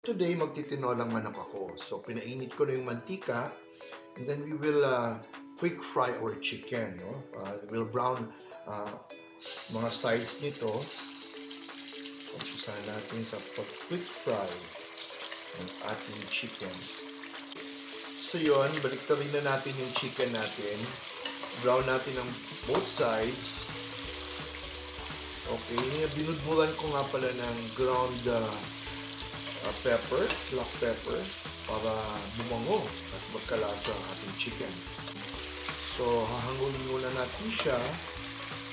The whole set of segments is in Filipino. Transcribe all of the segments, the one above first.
Today, magtitinolang manok ako. So, pinainit ko na yung mantika and then we will quick fry our chicken. No? We'll brown mga sides nito. Umpisahan natin sa quick fry ng ating chicken. So, yun, baliktarin na natin yung chicken natin. Brown natin ng both sides. Okay, binudburan ko nga pala ng ground pepper, black pepper, para bumango at magkalasa ang ating chicken. So, hahangulin muna natin siya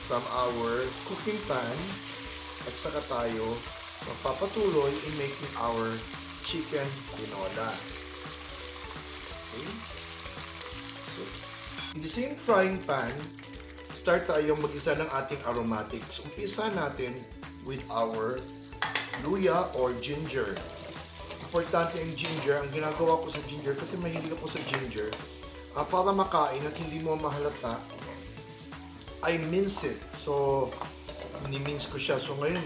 from our cooking pan at saka tayo magpapatuloy in making our chicken tinola. Okay? So, in the same frying pan, start tayo mag-isa ng ating aromatics. Umpisa natin with our luya or ginger. Importante yung ginger. Ang ginagawa ko sa ginger, kasi mahilig ako sa ginger, para makain at hindi mo mahalata, I mince it. So, ni-mince ko siya. So, ngayon,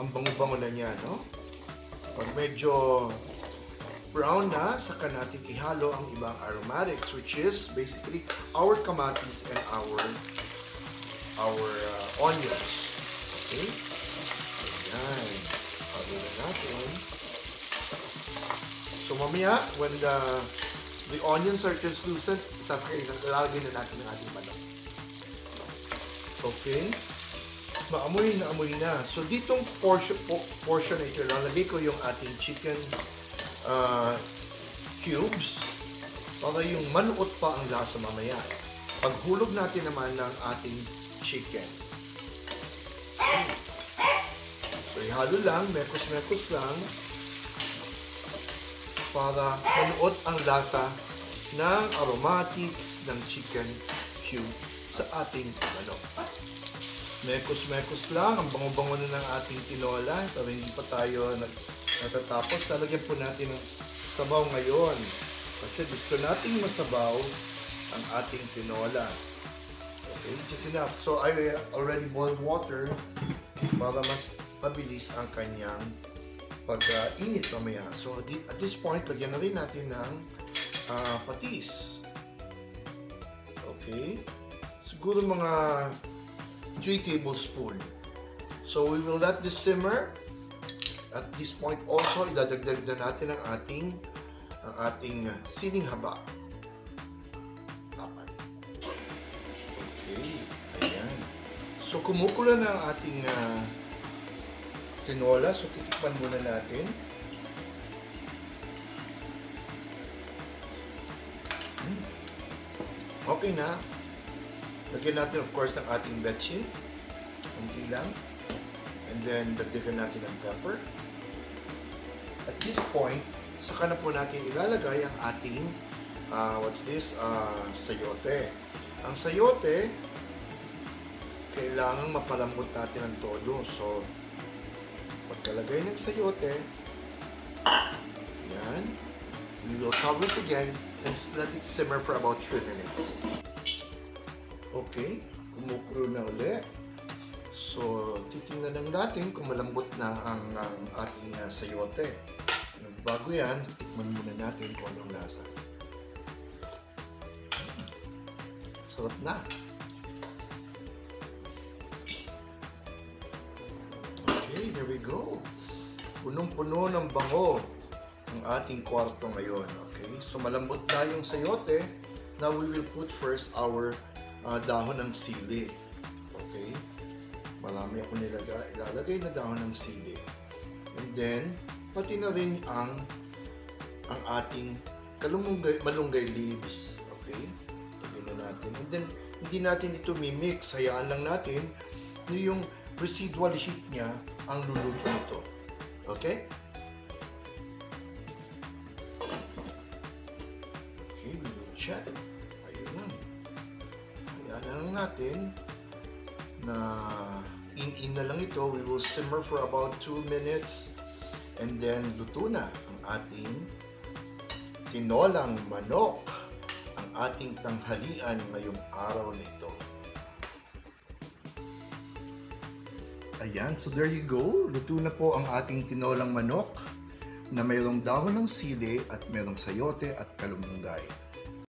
ang bango-bango na niya, no? Pag medyo brown na, saka natin ihalo ang ibang aromatics, which is basically our kamatis and our onions. Okay? Ayan. Halo na natin. So, mamaya, when the onions are translucent, lalagay na natin ang ating manok. Okay? Maamoy na. So, ditong portion na ito, lalagay ko yung ating chicken cubes para yung manuot pa ang lasa mamaya. Paghulog natin naman ng ating chicken. So, ihalo lang, mekos-mekos lang, para manuot ang lasa ng aromatics ng chicken cube sa ating manok. Mekos-mekos lang, ang bango-bango na ng ating tinola, pero hindi pa tayo natatapos. Lalagyan po natin ng sabaw ngayon, kasi gusto nating masabaw ang ating tinola. Okay, just enough. So, I already boiled water para mas mabilis ang kanyang pag-init mamaya. So, at this point, lagyan na rin natin ng patis. Okay? Siguro mga 3 tablespoons. So, we will let this simmer. At this point also, idadagdag na natin ang ating siling haba. Dapat. Okay. Ayan. So, kumukulo na ang ating tinola. So, titikman muna natin. Okay na. Lagyan natin, of course, ng ating betchin. Kunti lang. And then, dagdagan natin ng pepper. At this point, saka na po natin ilalagay ang ating, what's this? Sayote. Ang sayote, kailangan mapalambot natin ang todo. So, pagkalagay ng sayote, yan, we will cover it again and let it simmer for about 3 minutes. Okay, kumukulo na ulit. So, titingnan lang natin kung malambot na ang ating sayote. Bago yan, tikman muna natin kung anong lasa. Sarap na. Okay, there we go. Punong-puno ng bango ang ating kwarto ngayon. Okay, so malambot na yung sayote. Now we will put first our dahon ng sili. Okay, marami ako ilalagay na dahon ng sili. And then, pati na rin ang ating malunggay leaves. Okay, lagyan na natin. And then, hindi natin ito mimix. Hayaan lang natin yung residual heat niya ang luluto nito. Okay? Okay, we will check. Ayun lang. Hayaan na lang natin na in na lang ito. We will simmer for about 2 minutes and then luto na ang ating tinolang manok, ang ating tanghalian ngayong araw na ito. Ayan, so there you go. Luto na po ang ating tinolang manok. na mayroong dahon ng sili at mayroong sayote at kalumungay.